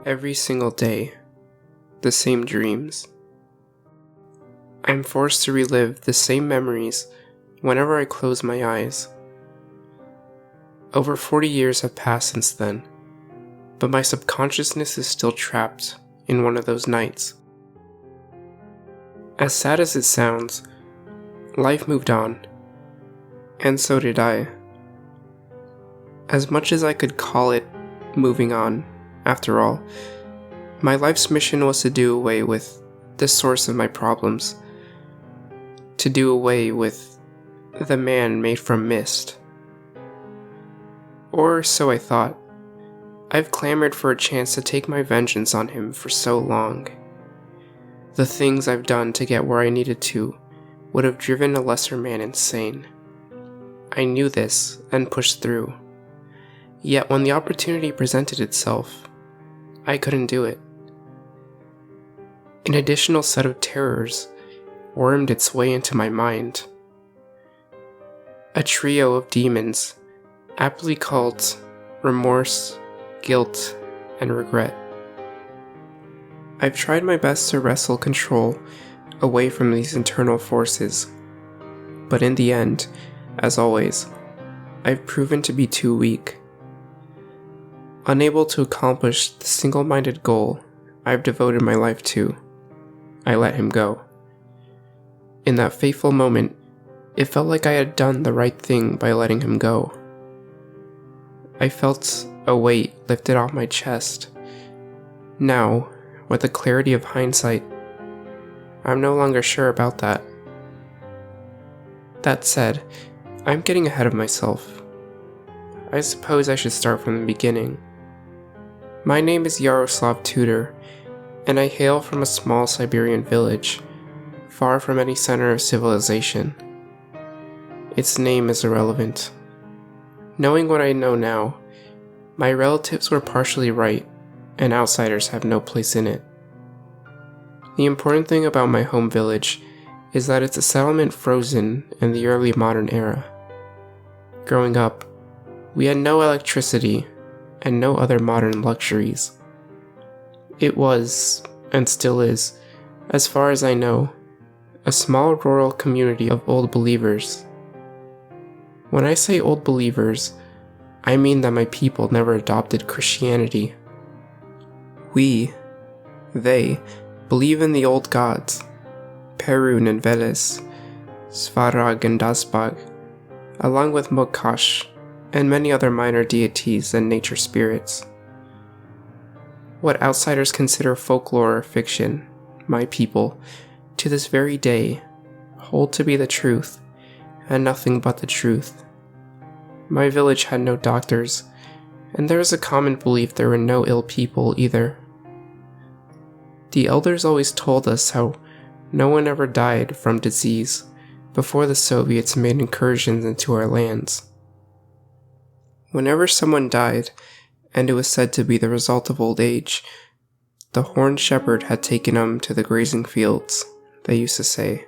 Every single day, the same dreams. I'm forced to relive the same memories whenever I close my eyes. Over 40 years have passed since then, but my subconsciousness is still trapped in one of those nights. As sad as it sounds, life moved on, and so did I. As much as I could call it moving on, after all, my life's mission was to do away with the source of my problems, to do away with the man made from mist. Or so I thought. I've clamored for a chance to take my vengeance on him for so long. The things I've done to get where I needed to would have driven a lesser man insane. I knew this and pushed through. Yet when the opportunity presented itself, I couldn't do it. An additional set of terrors wormed its way into my mind. A trio of demons, aptly called remorse, guilt, and regret. I've tried my best to wrestle control away from these internal forces, but in the end, as always, I've proven to be too weak. Unable to accomplish the single-minded goal I've devoted my life to, I let him go. In that fateful moment, it felt like I had done the right thing by letting him go. I felt a weight lifted off my chest. Now, with the clarity of hindsight, I'm no longer sure about that. That said, I'm getting ahead of myself. I suppose I should start from the beginning. My name is Yaroslav Tudor, and I hail from a small Siberian village, far from any center of civilization. Its name is irrelevant. Knowing what I know now, my relatives were partially right, and outsiders have no place in it. The important thing about my home village is that it's a settlement frozen in the early modern era. Growing up, we had no electricity and no other modern luxuries. It was, and still is, as far as I know, a small rural community of old believers. When I say old believers, I mean that my people never adopted Christianity. They, believe in the old gods, Perun and Veles, Svarag and Dasbag, along with Mokash and many other minor deities and nature spirits. What outsiders consider folklore or fiction, my people, to this very day, hold to be the truth, and nothing but the truth. My village had no doctors, and there was a common belief there were no ill people either. The elders always told us how no one ever died from disease before the Soviets made incursions into our lands. Whenever someone died, and it was said to be the result of old age, the horned shepherd had taken him to the grazing fields, they used to say.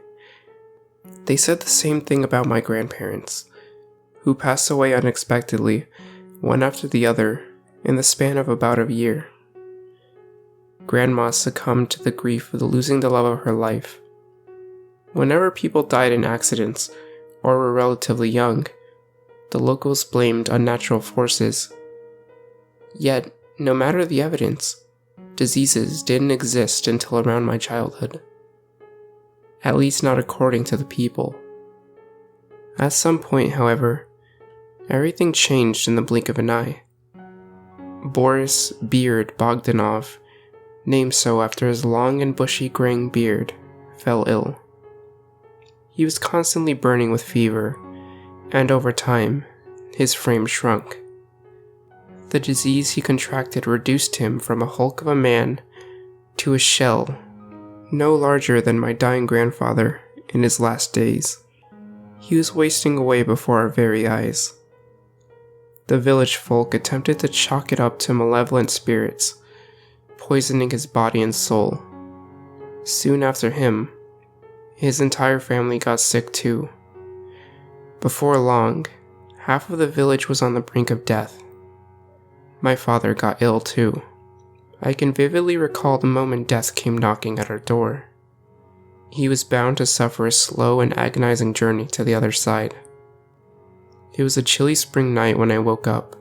They said the same thing about my grandparents, who passed away unexpectedly, one after the other, in the span of about a year. Grandma succumbed to the grief of losing the love of her life. Whenever people died in accidents, or were relatively young, the locals blamed unnatural forces. Yet, no matter the evidence, diseases didn't exist until around my childhood. At least not according to the people. At some point, however, everything changed in the blink of an eye. Boris Beard Bogdanov, named so after his long and bushy graying beard, fell ill. He was constantly burning with fever, and over time, his frame shrunk. The disease he contracted reduced him from a hulk of a man to a shell no larger than my dying grandfather in his last days. He was wasting away before our very eyes. The village folk attempted to chalk it up to malevolent spirits, poisoning his body and soul. Soon after him, his entire family got sick too. Before long, half of the village was on the brink of death. My father got ill too, I can vividly recall the moment death came knocking at our door. He was bound to suffer a slow and agonizing journey to the other side. It was a chilly spring night when I woke up,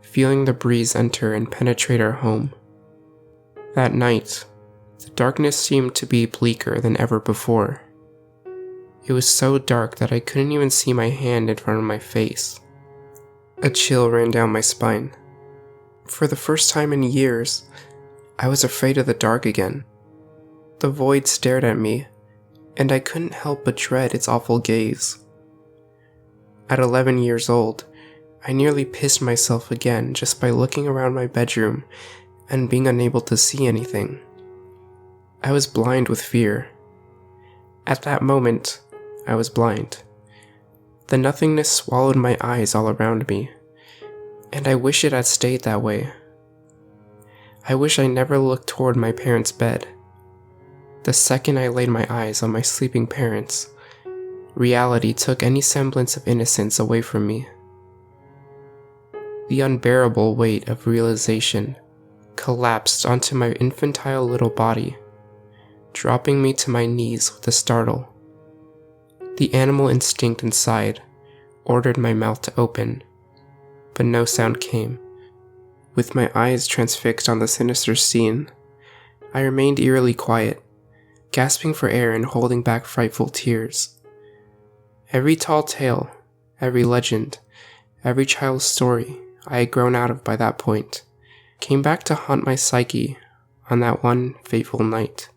feeling the breeze enter and penetrate our home. That night, the darkness seemed to be bleaker than ever before. It was so dark that I couldn't even see my hand in front of my face. A chill ran down my spine. For the first time in years, I was afraid of the dark again. The void stared at me, and I couldn't help but dread its awful gaze. At 11 years old, I nearly pissed myself again just by looking around my bedroom and being unable to see anything. I was blind with fear. At that moment, I was blind. The nothingness swallowed my eyes all around me, and I wish it had stayed that way. I wish I never looked toward my parents' bed. The second I laid my eyes on my sleeping parents, reality took any semblance of innocence away from me. The unbearable weight of realization collapsed onto my infantile little body, dropping me to my knees with a startle. The animal instinct inside ordered my mouth to open, but no sound came. With my eyes transfixed on the sinister scene, I remained eerily quiet, gasping for air and holding back frightful tears. Every tall tale, every legend, every child's story I had grown out of by that point came back to haunt my psyche on that one fateful night.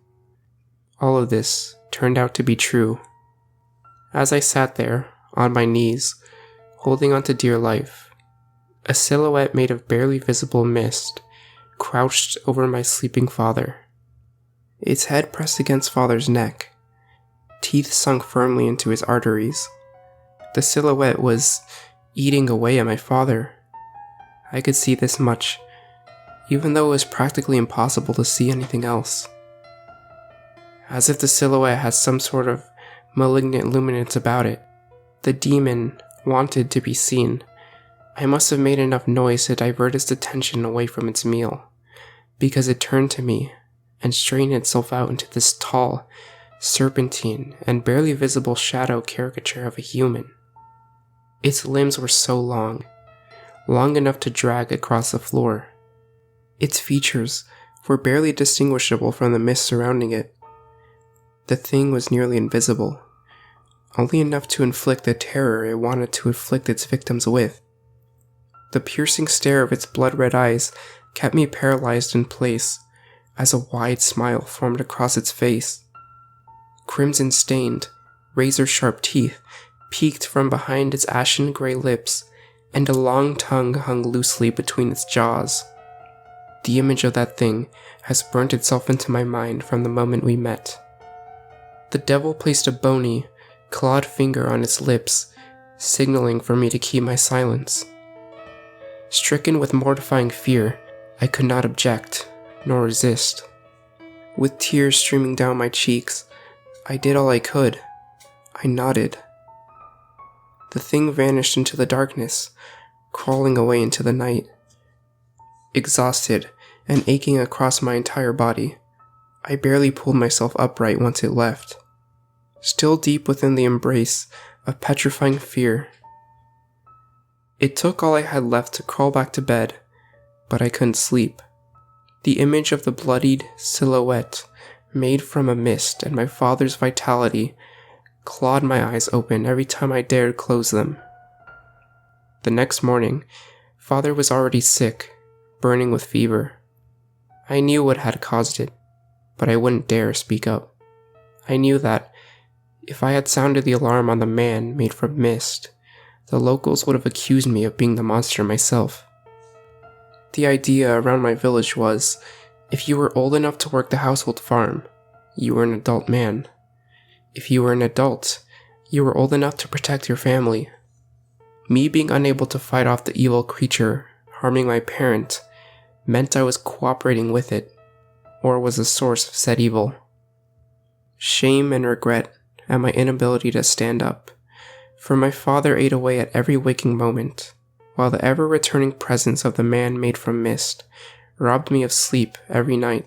All of this turned out to be true. As I sat there, on my knees, holding on to dear life, a silhouette made of barely visible mist crouched over my sleeping father. Its head pressed against father's neck, teeth sunk firmly into his arteries. The silhouette was eating away at my father. I could see this much, even though it was practically impossible to see anything else. As if the silhouette has some sort of malignant luminance about it, the demon wanted to be seen. I must have made enough noise to divert its attention away from its meal, because it turned to me and strained itself out into this tall, serpentine, and barely visible shadow caricature of a human. Its limbs were so long enough to drag across the floor. Its features were barely distinguishable from the mist surrounding it. The thing was nearly invisible, only enough to inflict the terror it wanted to inflict its victims with. The piercing stare of its blood-red eyes kept me paralyzed in place as a wide smile formed across its face. Crimson-stained, razor-sharp teeth peeked from behind its ashen-gray lips, and a long tongue hung loosely between its jaws. The image of that thing has burnt itself into my mind from the moment we met. The devil placed a bony, clawed finger on its lips, signaling for me to keep my silence. Stricken with mortifying fear, I could not object, nor resist. With tears streaming down my cheeks, I did all I could. I nodded. The thing vanished into the darkness, crawling away into the night. Exhausted and aching across my entire body, I barely pulled myself upright once it left, still deep within the embrace of petrifying fear. It took all I had left to crawl back to bed, but I couldn't sleep. The image of the bloodied silhouette made from a mist and my father's vitality clawed my eyes open every time I dared close them. The next morning, father was already sick, burning with fever. I knew what had caused it, but I wouldn't dare speak up. I knew that if I had sounded the alarm on the man made from mist, the locals would have accused me of being the monster myself. The idea around my village was, if you were old enough to work the household farm, you were an adult man. If you were an adult, you were old enough to protect your family. Me being unable to fight off the evil creature harming my parent meant I was cooperating with it, or was the source of said evil. Shame and regret at my inability to stand up, for my father ate away at every waking moment, while the ever-returning presence of the man made from mist robbed me of sleep every night.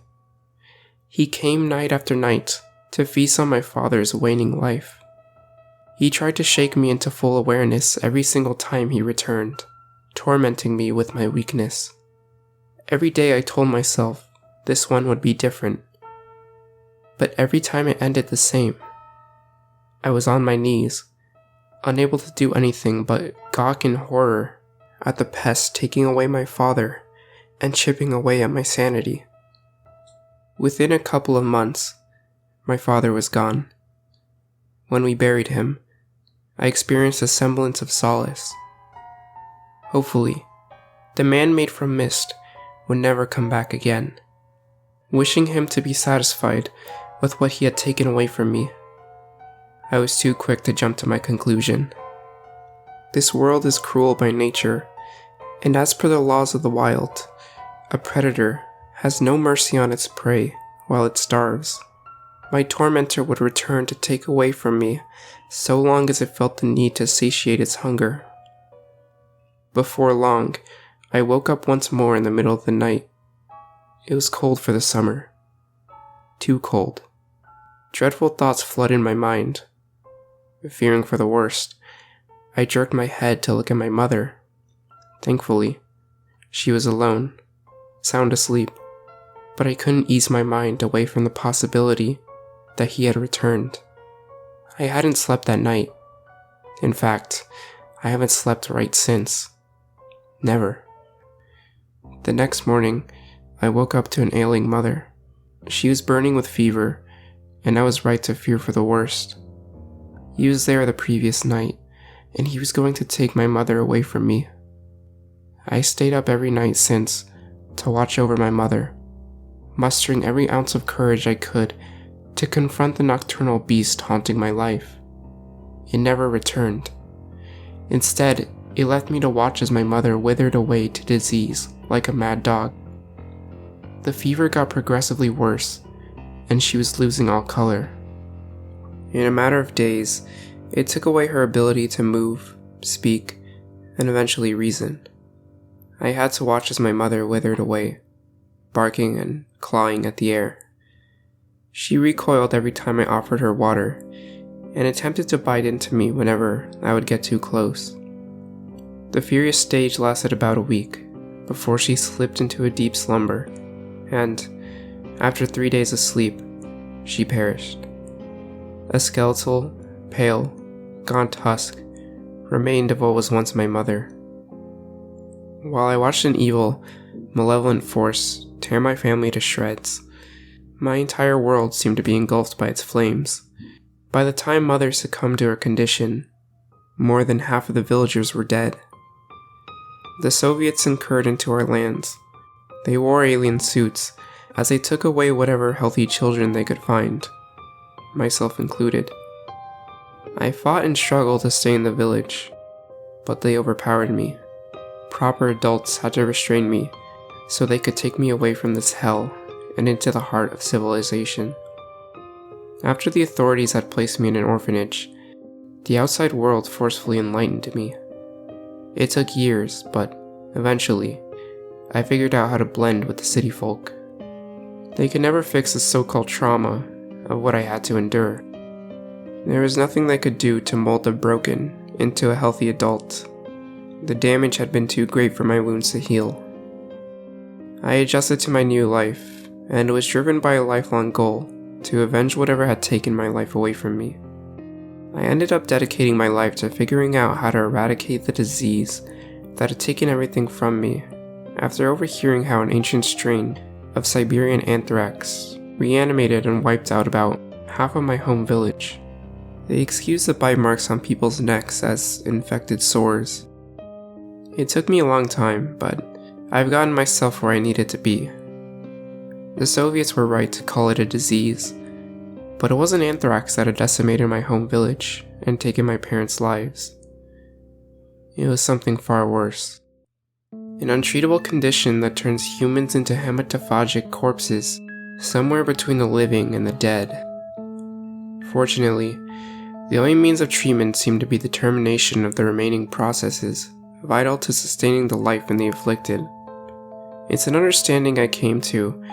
He came night after night to feast on my father's waning life. He tried to shake me into full awareness every single time he returned, tormenting me with my weakness. Every day I told myself this one would be different, but every time it ended the same. I was on my knees, unable to do anything but gawk in horror at the pest taking away my father and chipping away at my sanity. Within a couple of months, my father was gone. When we buried him, I experienced a semblance of solace. Hopefully, the man made from mist would never come back again. Wishing him to be satisfied with what he had taken away from me, I was too quick to jump to my conclusion. This world is cruel by nature, and as per the laws of the wild, a predator has no mercy on its prey while it starves. My tormentor would return to take away from me so long as it felt the need to satiate its hunger. Before long, I woke up once more in the middle of the night. It was cold for the summer. Too cold. Dreadful thoughts flooded my mind. Fearing for the worst, I jerked my head to look at my mother. Thankfully, she was alone, sound asleep, but I couldn't ease my mind away from the possibility that he had returned. I hadn't slept that night. In fact, I haven't slept right since. Never. The next morning, I woke up to an ailing mother. She was burning with fever, and I was right to fear for the worst. He was there the previous night, and he was going to take my mother away from me. I stayed up every night since to watch over my mother, mustering every ounce of courage I could to confront the nocturnal beast haunting my life. It never returned. Instead, it left me to watch as my mother withered away to disease like a mad dog. The fever got progressively worse, and she was losing all color. In a matter of days, it took away her ability to move, speak, and eventually reason. I had to watch as my mother withered away, barking and clawing at the air. She recoiled every time I offered her water, and attempted to bite into me whenever I would get too close. The furious stage lasted about a week, before she slipped into a deep slumber, and, after 3 days of sleep, she perished. A skeletal, pale, gaunt husk remained of what was once my mother. While I watched an evil, malevolent force tear my family to shreds, my entire world seemed to be engulfed by its flames. By the time Mother succumbed to her condition, more than half of the villagers were dead. The Soviets incurred into our lands. They wore alien suits as they took away whatever healthy children they could find, myself included. I fought and struggled to stay in the village, but they overpowered me. Proper adults had to restrain me so they could take me away from this hell and into the heart of civilization. After the authorities had placed me in an orphanage, the outside world forcefully enlightened me. It took years, but eventually, I figured out how to blend with the city folk. They could never fix the so-called trauma of what I had to endure. There was nothing they could do to mold the broken into a healthy adult. The damage had been too great for my wounds to heal. I adjusted to my new life, and was driven by a lifelong goal to avenge whatever had taken my life away from me. I ended up dedicating my life to figuring out how to eradicate the disease that had taken everything from me, after overhearing how an ancient strain of Siberian anthrax reanimated and wiped out about half of my home village. They excused the bite marks on people's necks as infected sores. It took me a long time, but I've gotten myself where I needed to be. The Soviets were right to call it a disease, but it wasn't anthrax that had decimated my home village and taken my parents' lives. It was something far worse. An untreatable condition that turns humans into hematophagic corpses, somewhere between the living and the dead. Fortunately, the only means of treatment seemed to be the termination of the remaining processes vital to sustaining the life in the afflicted. It's an understanding I came to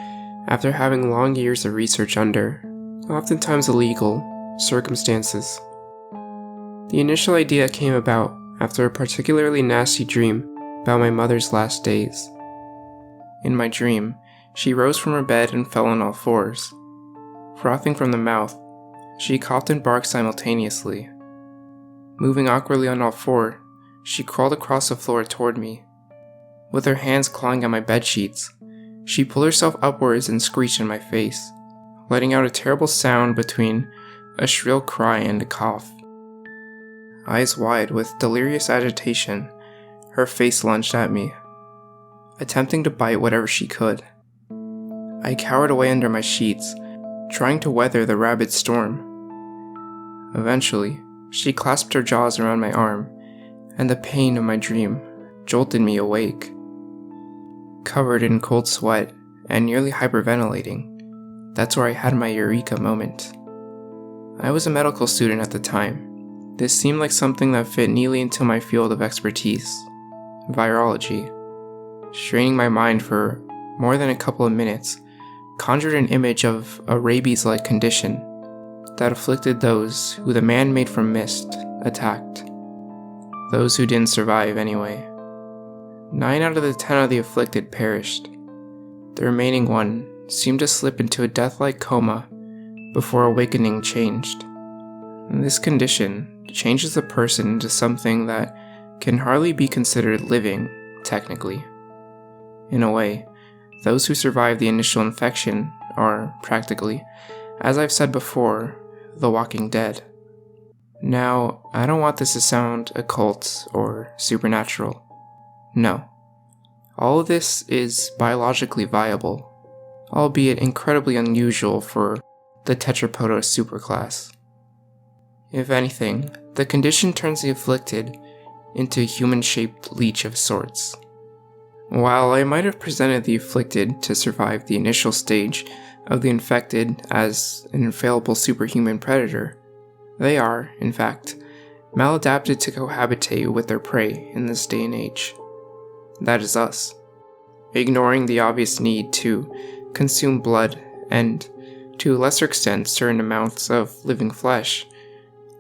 after having long years of research under, oftentimes illegal, circumstances. The initial idea came about after a particularly nasty dream about my mother's last days. In my dream, she rose from her bed and fell on all fours. Frothing from the mouth, she coughed and barked simultaneously. Moving awkwardly on all four, she crawled across the floor toward me. With her hands clawing at my bedsheets, she pulled herself upwards and screeched in my face, letting out a terrible sound between a shrill cry and a cough. Eyes wide with delirious agitation, her face lunged at me, attempting to bite whatever she could. I cowered away under my sheets, trying to weather the rabid storm. Eventually, she clasped her jaws around my arm, and the pain of my dream jolted me awake. Covered in cold sweat and nearly hyperventilating, that's where I had my eureka moment. I was a medical student at the time. This seemed like something that fit neatly into my field of expertise, virology. Straining my mind for more than a couple of minutes, conjured an image of a rabies-like condition that afflicted those who the man made from mist attacked. Those who didn't survive anyway. 9 out of the 10 of the afflicted perished. The remaining one seemed to slip into a death-like coma before awakening changed. And this condition changes the person into something that can hardly be considered living, technically. In a way, those who survive the initial infection are, practically, as I've said before, the walking dead. Now, I don't want this to sound occult or supernatural. No. All of this is biologically viable, albeit incredibly unusual for the Tetrapoda superclass. If anything, the condition turns the afflicted into a human-shaped leech of sorts. While I might have presented the afflicted to survive the initial stage of the infected as an infallible superhuman predator, they are, in fact, maladapted to cohabitate with their prey in this day and age. That is us. Ignoring the obvious need to consume blood and, to a lesser extent, certain amounts of living flesh,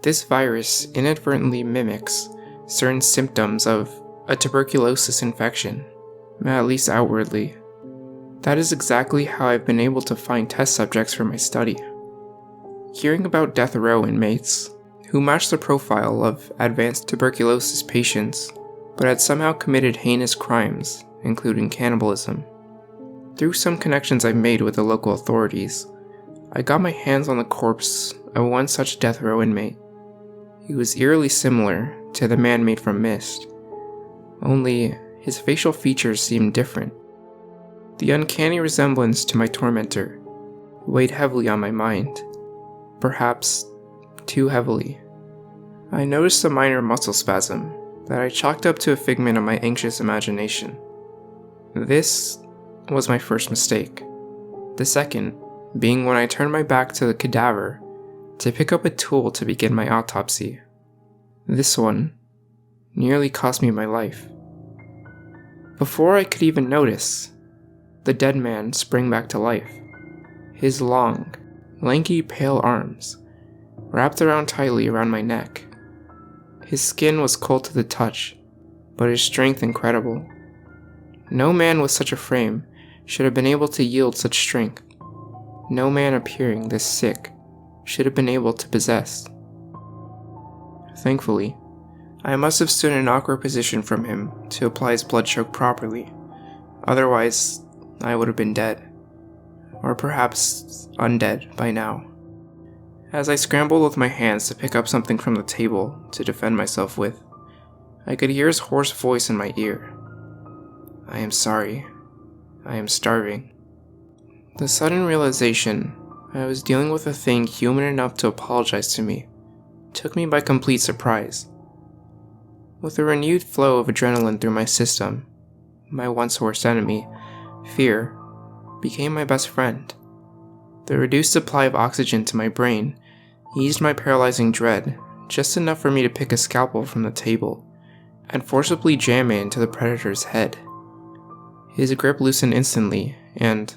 this virus inadvertently mimics certain symptoms of a tuberculosis infection, at least outwardly. That is exactly how I've been able to find test subjects for my study. Hearing about death row inmates who matched the profile of advanced tuberculosis patients but had somehow committed heinous crimes, including cannibalism. Through some connections I made with the local authorities, I got my hands on the corpse of one such death row inmate. He was eerily similar to the man made from mist, only his facial features seemed different. The uncanny resemblance to my tormentor weighed heavily on my mind, perhaps too heavily. I noticed a minor muscle spasm that I chalked up to a figment of my anxious imagination. This was my first mistake. The second being when I turned my back to the cadaver to pick up a tool to begin my autopsy. This one nearly cost me my life. Before I could even notice, the dead man sprang back to life. His long, lanky, pale arms wrapped around tightly around my neck. His skin was cold to the touch, but his strength incredible. No man with such a frame should have been able to yield such strength. No man appearing this sick should have been able to possess. Thankfully, I must have stood in an awkward position from him to apply his blood choke properly. Otherwise, I would have been dead. Or perhaps undead by now. As I scrambled with my hands to pick up something from the table to defend myself with, I could hear his hoarse voice in my ear. I am sorry. I am starving. The sudden realization I was dealing with a thing human enough to apologize to me took me by complete surprise. With a renewed flow of adrenaline through my system, my once worst enemy, fear, became my best friend. The reduced supply of oxygen to my brain eased my paralyzing dread just enough for me to pick a scalpel from the table and forcibly jam it into the predator's head. His grip loosened instantly, and,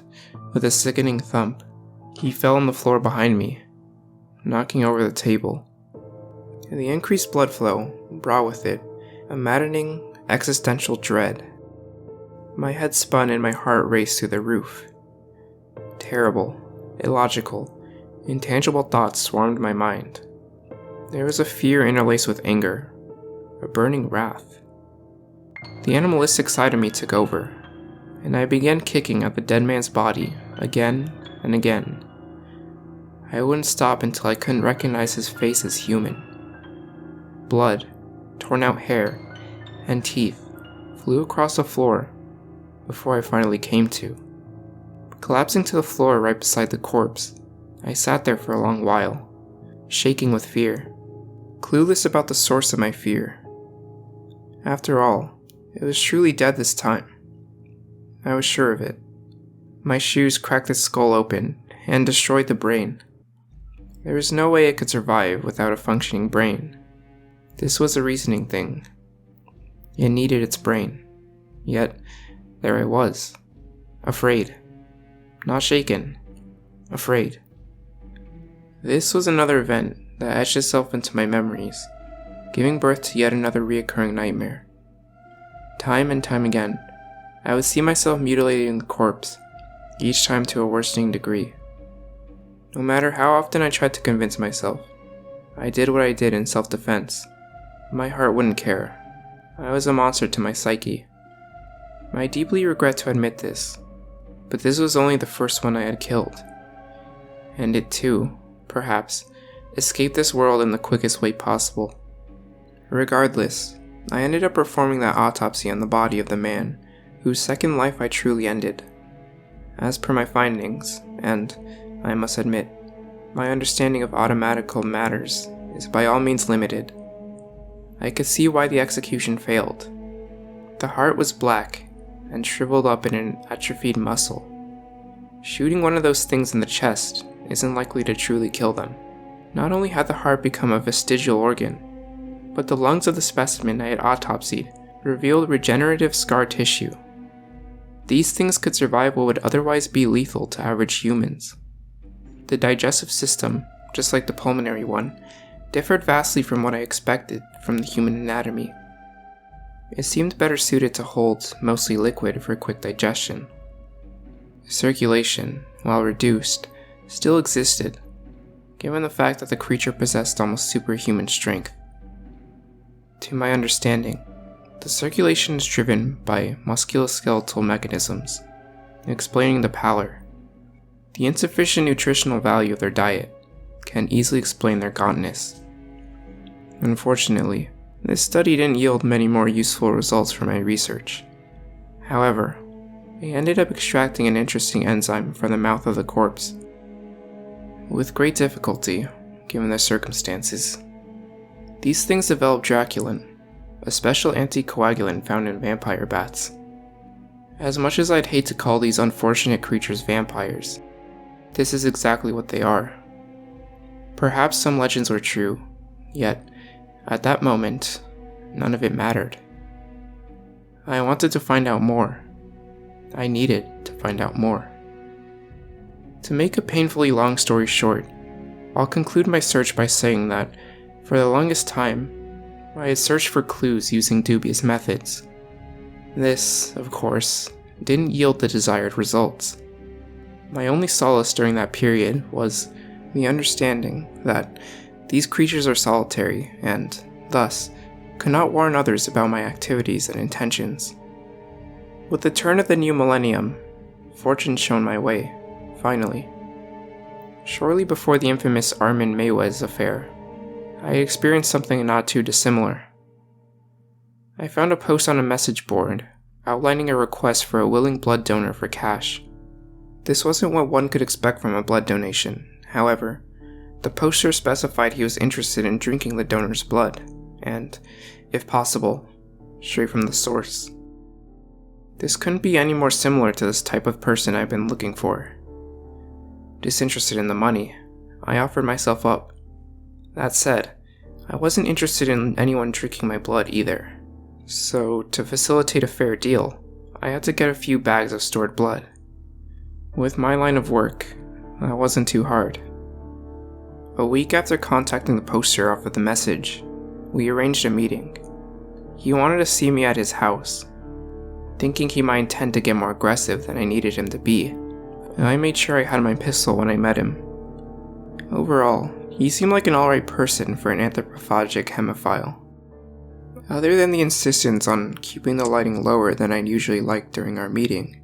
with a sickening thump, he fell on the floor behind me, knocking over the table. The increased blood flow brought with it a maddening, existential dread. My head spun and my heart raced through the roof. Terrible, illogical, intangible thoughts swarmed my mind. There was a fear interlaced with anger, a burning wrath. The animalistic side of me took over, and I began kicking at the dead man's body again and again. I wouldn't stop until I couldn't recognize his face as human. Blood, torn out hair, and teeth flew across the floor before I finally came to. Collapsing to the floor right beside the corpse, I sat there for a long while, shaking with fear, clueless about the source of my fear. After all, it was truly dead this time. I was sure of it. My shoes cracked its skull open and destroyed the brain. There was no way it could survive without a functioning brain. This was a reasoning thing. It needed its brain. Yet, there I was. Afraid. Not shaken. Afraid. This was another event that etched itself into my memories, giving birth to yet another reoccurring nightmare. Time and time again, I would see myself mutilating the corpse, each time to a worsening degree. No matter how often I tried to convince myself, I did what I did in self-defense. My heart wouldn't care. I was a monster to my psyche. I deeply regret to admit this, but this was only the first one I had killed. And it too, perhaps, escaped this world in the quickest way possible. Regardless, I ended up performing that autopsy on the body of the man whose second life I truly ended. As per my findings, and, I must admit, my understanding of automatical matters is by all means limited, I could see why the execution failed. The heart was black and shriveled up in an atrophied muscle. Shooting one of those things in the chest isn't likely to truly kill them. Not only had the heart become a vestigial organ, but the lungs of the specimen I had autopsied revealed regenerative scar tissue. These things could survive what would otherwise be lethal to average humans. The digestive system, just like the pulmonary one, differed vastly from what I expected from the human anatomy. It seemed better suited to hold mostly liquid for quick digestion. Circulation, while reduced, still existed, given the fact that the creature possessed almost superhuman strength. To my understanding, the circulation is driven by musculoskeletal mechanisms, explaining the pallor. The insufficient nutritional value of their diet can easily explain their gauntness. Unfortunately, this study didn't yield many more useful results from my research. However, I ended up extracting an interesting enzyme from the mouth of the corpse. With great difficulty, given the circumstances. These things develop draculin, a special anticoagulant found in vampire bats. As much as I'd hate to call these unfortunate creatures vampires, this is exactly what they are. Perhaps some legends were true, yet, at that moment, none of it mattered. I wanted to find out more. I needed to find out more. To make a painfully long story short, I'll conclude my search by saying that, for the longest time, I had searched for clues using dubious methods. This, of course, didn't yield the desired results. My only solace during that period was the understanding that these creatures are solitary and, thus, could not warn others about my activities and intentions. With the turn of the new millennium, fortune shone my way, finally. Shortly before the infamous Armin Meiwes affair, I experienced something not too dissimilar. I found a post on a message board outlining a request for a willing blood donor for cash. This wasn't what one could expect from a blood donation. However, the poster specified he was interested in drinking the donor's blood, and, if possible, straight from the source. This couldn't be any more similar to this type of person I've been looking for. Disinterested in the money, I offered myself up. That said, I wasn't interested in anyone drinking my blood either. So, to facilitate a fair deal, I had to get a few bags of stored blood. With my line of work, that wasn't too hard. A week after contacting the poster off of the message, we arranged a meeting. He wanted to see me at his house. Thinking he might intend to get more aggressive than I needed him to be, I made sure I had my pistol when I met him. Overall, he seemed like an alright person for an anthropophagic hemophile. Other than the insistence on keeping the lighting lower than I'd usually like during our meeting,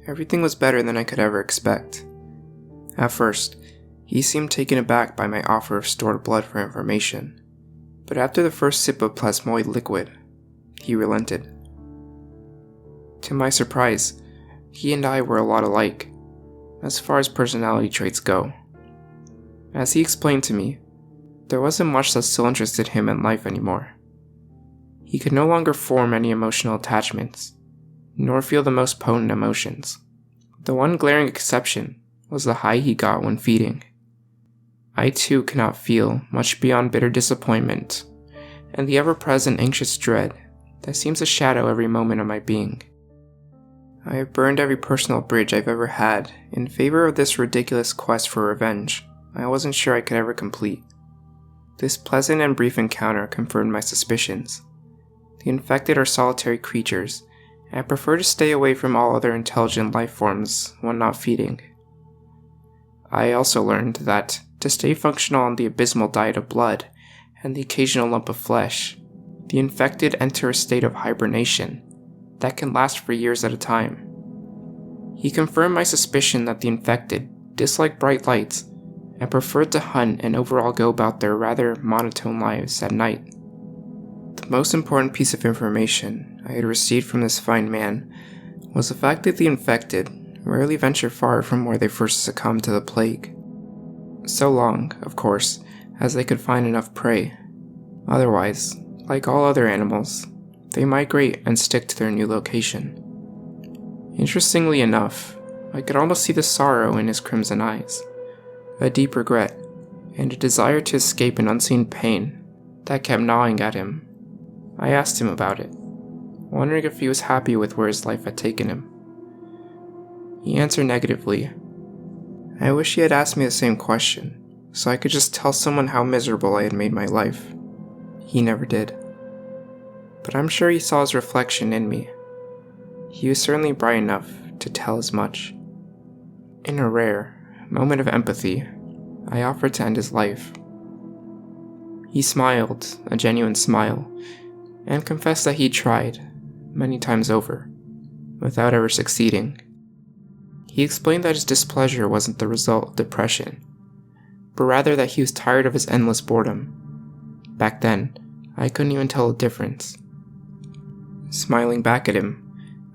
everything was better than I could ever expect. At first, he seemed taken aback by my offer of stored blood for information, but after the first sip of plasmoid liquid, he relented. To my surprise, he and I were a lot alike, as far as personality traits go. As he explained to me, there wasn't much that still interested him in life anymore. He could no longer form any emotional attachments, nor feel the most potent emotions. The one glaring exception was the high he got when feeding. I too cannot feel much beyond bitter disappointment, and the ever-present anxious dread that seems to shadow every moment of my being. I have burned every personal bridge I've ever had in favor of this ridiculous quest for revenge I wasn't sure I could ever complete. This pleasant and brief encounter confirmed my suspicions. The infected are solitary creatures, and I prefer to stay away from all other intelligent life forms when not feeding. I also learned that, to stay functional on the abysmal diet of blood and the occasional lump of flesh, the infected enter a state of hibernation that can last for years at a time. He confirmed my suspicion that the infected dislike bright lights and preferred to hunt and overall go about their rather monotone lives at night. The most important piece of information I had received from this fine man was the fact that the infected rarely venture far from where they first succumbed to the plague. So long, of course, as they could find enough prey. Otherwise, like all other animals, they migrate and stick to their new location. Interestingly enough, I could almost see the sorrow in his crimson eyes, a deep regret, and a desire to escape an unseen pain that kept gnawing at him. I asked him about it, wondering if he was happy with where his life had taken him. He answered negatively. I wish he had asked me the same question, so I could just tell someone how miserable I had made my life. He never did. But I'm sure he saw his reflection in me. He was certainly bright enough to tell as much. In a rare moment of empathy, I offered to end his life. He smiled, a genuine smile, and confessed that he tried, many times over, without ever succeeding. He explained that his displeasure wasn't the result of depression, but rather that he was tired of his endless boredom. Back then, I couldn't even tell the difference. Smiling back at him,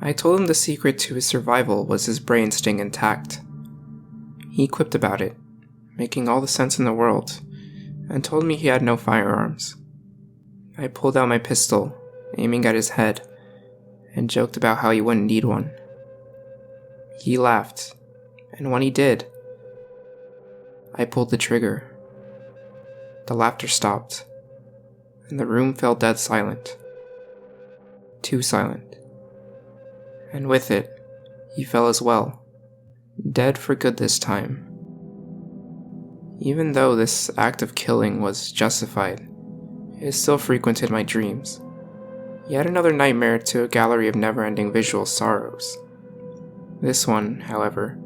I told him the secret to his survival was his brain staying intact. He quipped about it, making all the sense in the world, and told me he had no firearms. I pulled out my pistol, aiming at his head, and joked about how he wouldn't need one. He laughed, and when he did, I pulled the trigger. The laughter stopped, and the room fell dead silent. Too silent. And with it, he fell as well, dead for good this time. Even though this act of killing was justified, it still frequented my dreams. Yet another nightmare to a gallery of never-ending visual sorrows. This one, however,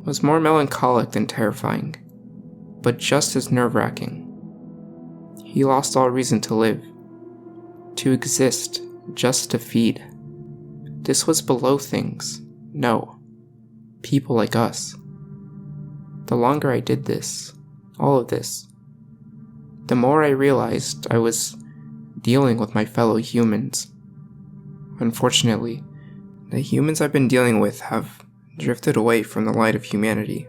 was more melancholic than terrifying, but just as nerve-wracking. He lost all reason to live, to exist, just to feed. This was below things. No. People like us. The longer I did this, all of this, the more I realized I was dealing with my fellow humans. Unfortunately, the humans I've been dealing with have drifted away from the light of humanity.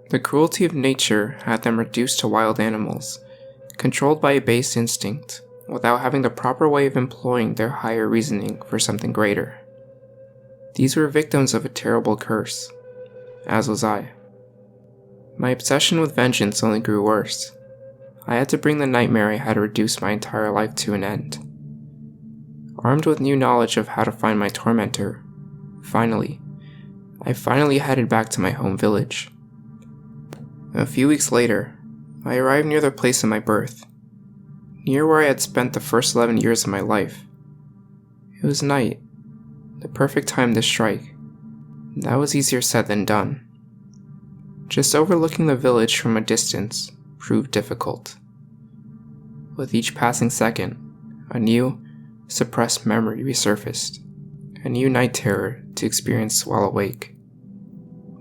The cruelty of nature had them reduced to wild animals, controlled by a base instinct, without having the proper way of employing their higher reasoning for something greater. These were victims of a terrible curse, as was I. My obsession with vengeance only grew worse. I had to bring the nightmare I had reduced my entire life to an end. Armed with new knowledge of how to find my tormentor, I finally headed back to my home village. A few weeks later, I arrived near the place of my birth, near where I had spent the first 11 years of my life. It was night, the perfect time to strike. That was easier said than done. Just overlooking the village from a distance proved difficult. With each passing second, a new, suppressed memory resurfaced, a new night terror to experience while awake.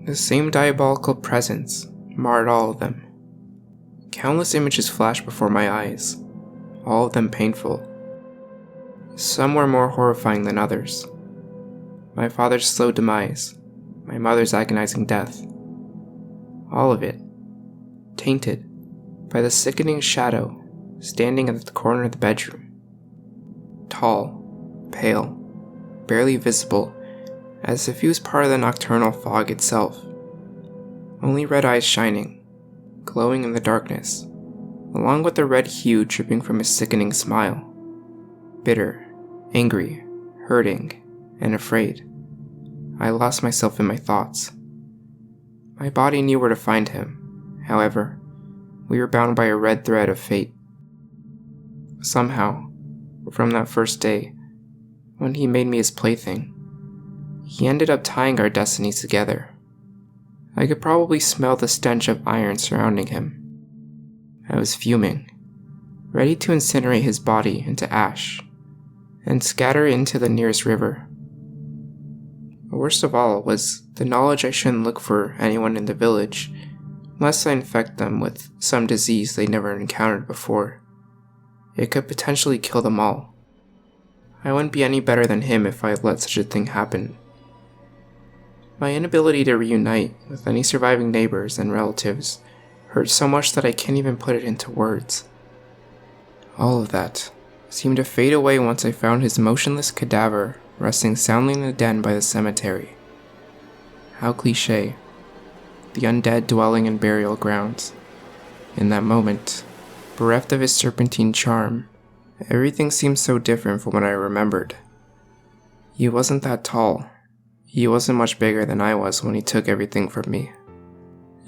The same diabolical presence marred all of them. Countless images flashed before my eyes, all of them painful. Some were more horrifying than others. My father's slow demise, my mother's agonizing death. All of it, tainted by the sickening shadow standing at the corner of the bedroom. Tall, pale, barely visible, as if he was part of the nocturnal fog itself. Only red eyes shining, glowing in the darkness, along with the red hue dripping from his sickening smile. Bitter, angry, hurting, and afraid, I lost myself in my thoughts. My body knew where to find him. However, we were bound by a red thread of fate. Somehow, from that first day, when he made me his plaything, he ended up tying our destinies together. I could probably smell the stench of iron surrounding him. I was fuming, ready to incinerate his body into ash and scatter it into the nearest river. Worst of all was the knowledge I shouldn't look for anyone in the village, lest I infect them with some disease they never encountered before. It could potentially kill them all. I wouldn't be any better than him if I had let such a thing happen. My inability to reunite with any surviving neighbors and relatives hurt so much that I can't even put it into words. All of that seemed to fade away once I found his motionless cadaver resting soundly in the den by the cemetery. How cliché. The undead dwelling in burial grounds. In that moment, bereft of his serpentine charm, everything seemed so different from what I remembered. He wasn't that tall. He wasn't much bigger than I was when he took everything from me.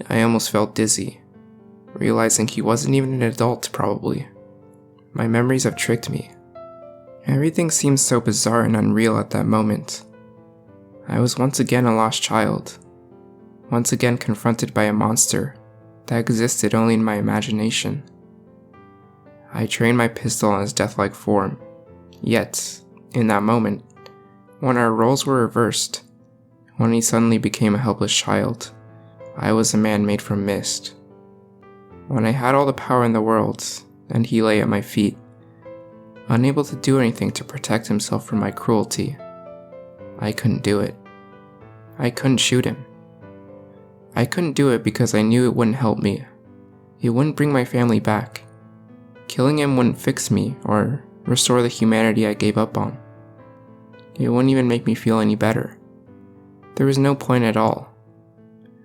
I almost felt dizzy, realizing he wasn't even an adult, probably. My memories have tricked me. Everything seemed so bizarre and unreal at that moment. I was once again a lost child, once again confronted by a monster that existed only in my imagination. I trained my pistol on his death-like form, yet, in that moment, when our roles were reversed, when he suddenly became a helpless child, I was a man made from mist. When I had all the power in the world, and he lay at my feet, unable to do anything to protect himself from my cruelty, I couldn't do it. I couldn't shoot him. I couldn't do it because I knew it wouldn't help me. It wouldn't bring my family back. Killing him wouldn't fix me or restore the humanity I gave up on. It wouldn't even make me feel any better. There was no point at all.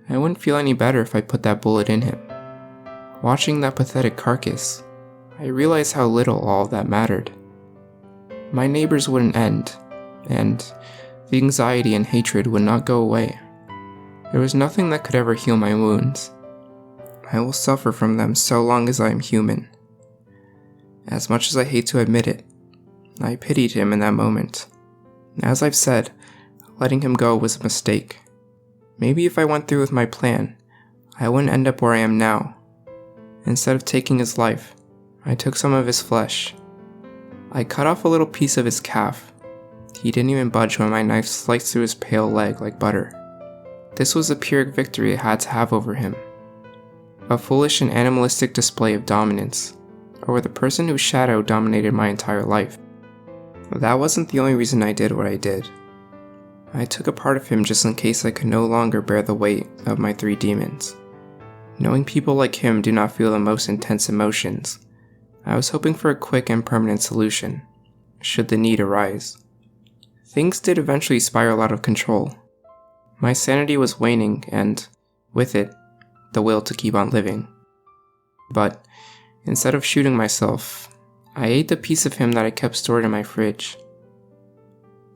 I wouldn't feel any better if I put that bullet in him. Watching that pathetic carcass, I realized how little all of that mattered. My neighbors wouldn't end, and the anxiety and hatred would not go away. There was nothing that could ever heal my wounds. I will suffer from them so long as I am human. As much as I hate to admit it, I pitied him in that moment. As I've said, letting him go was a mistake. Maybe if I went through with my plan, I wouldn't end up where I am now. Instead of taking his life, I took some of his flesh. I cut off a little piece of his calf. He didn't even budge when my knife sliced through his pale leg like butter. This was a Pyrrhic victory I had to have over him. A foolish and animalistic display of dominance over the person whose shadow dominated my entire life. That wasn't the only reason I did what I did. I took a part of him just in case I could no longer bear the weight of my 3 demons. Knowing people like him do not feel the most intense emotions, I was hoping for a quick and permanent solution, should the need arise. Things did eventually spiral out of control. My sanity was waning and, with it, the will to keep on living. But, instead of shooting myself, I ate the piece of him that I kept stored in my fridge.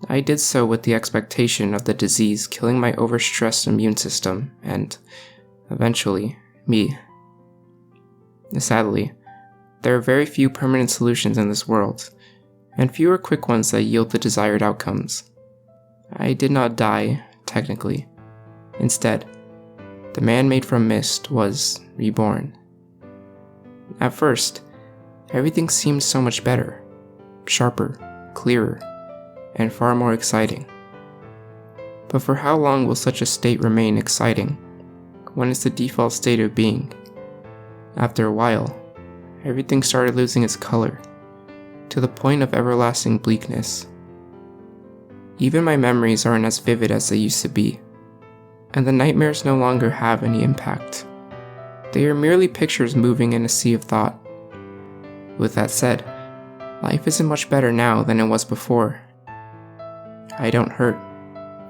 I did so with the expectation of the disease killing my overstressed immune system and, eventually, me. Sadly, there are very few permanent solutions in this world, and fewer quick ones that yield the desired outcomes. I did not die, technically. Instead, the man made from mist was reborn. At first, everything seemed so much better, sharper, clearer, and far more exciting. But for how long will such a state remain exciting, when it's the default state of being? After a while, everything started losing its color, to the point of everlasting bleakness. Even my memories aren't as vivid as they used to be, and the nightmares no longer have any impact. They are merely pictures moving in a sea of thought. With that said, life isn't much better now than it was before. I don't hurt.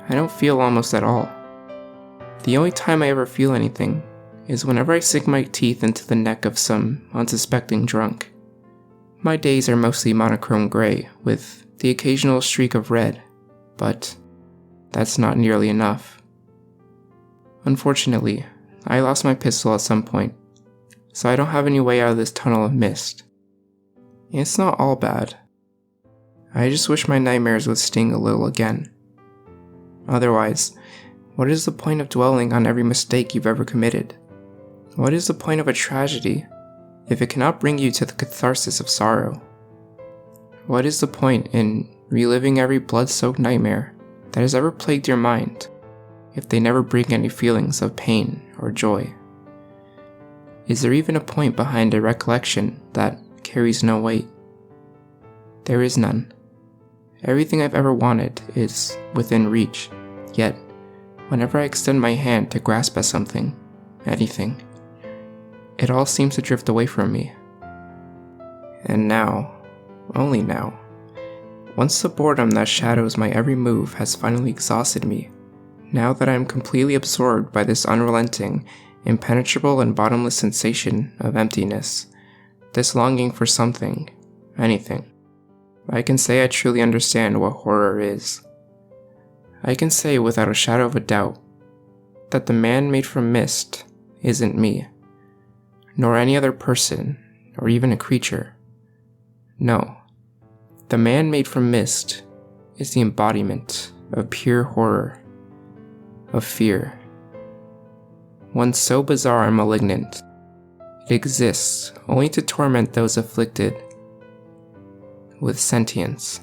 I don't feel almost at all. The only time I ever feel anything is whenever I sink my teeth into the neck of some unsuspecting drunk. My days are mostly monochrome gray, with the occasional streak of red, but that's not nearly enough. Unfortunately, I lost my pistol at some point, so I don't have any way out of this tunnel of mist. It's not all bad. I just wish my nightmares would sting a little again. Otherwise, what is the point of dwelling on every mistake you've ever committed? What is the point of a tragedy if it cannot bring you to the catharsis of sorrow? What is the point in reliving every blood-soaked nightmare that has ever plagued your mind if they never bring any feelings of pain or joy? Is there even a point behind a recollection that carries no weight? There is none. Everything I've ever wanted is within reach, yet whenever I extend my hand to grasp at something, anything, it all seems to drift away from me. And now, only now, once the boredom that shadows my every move has finally exhausted me, now that I am completely absorbed by this unrelenting, impenetrable and bottomless sensation of emptiness, this longing for something, anything, I can say I truly understand what horror is. I can say without a shadow of a doubt that the man made from mist isn't me, nor any other person, or even a creature. No, the man made from mist is the embodiment of pure horror, of fear. One so bizarre and malignant, it exists only to torment those afflicted with sentience.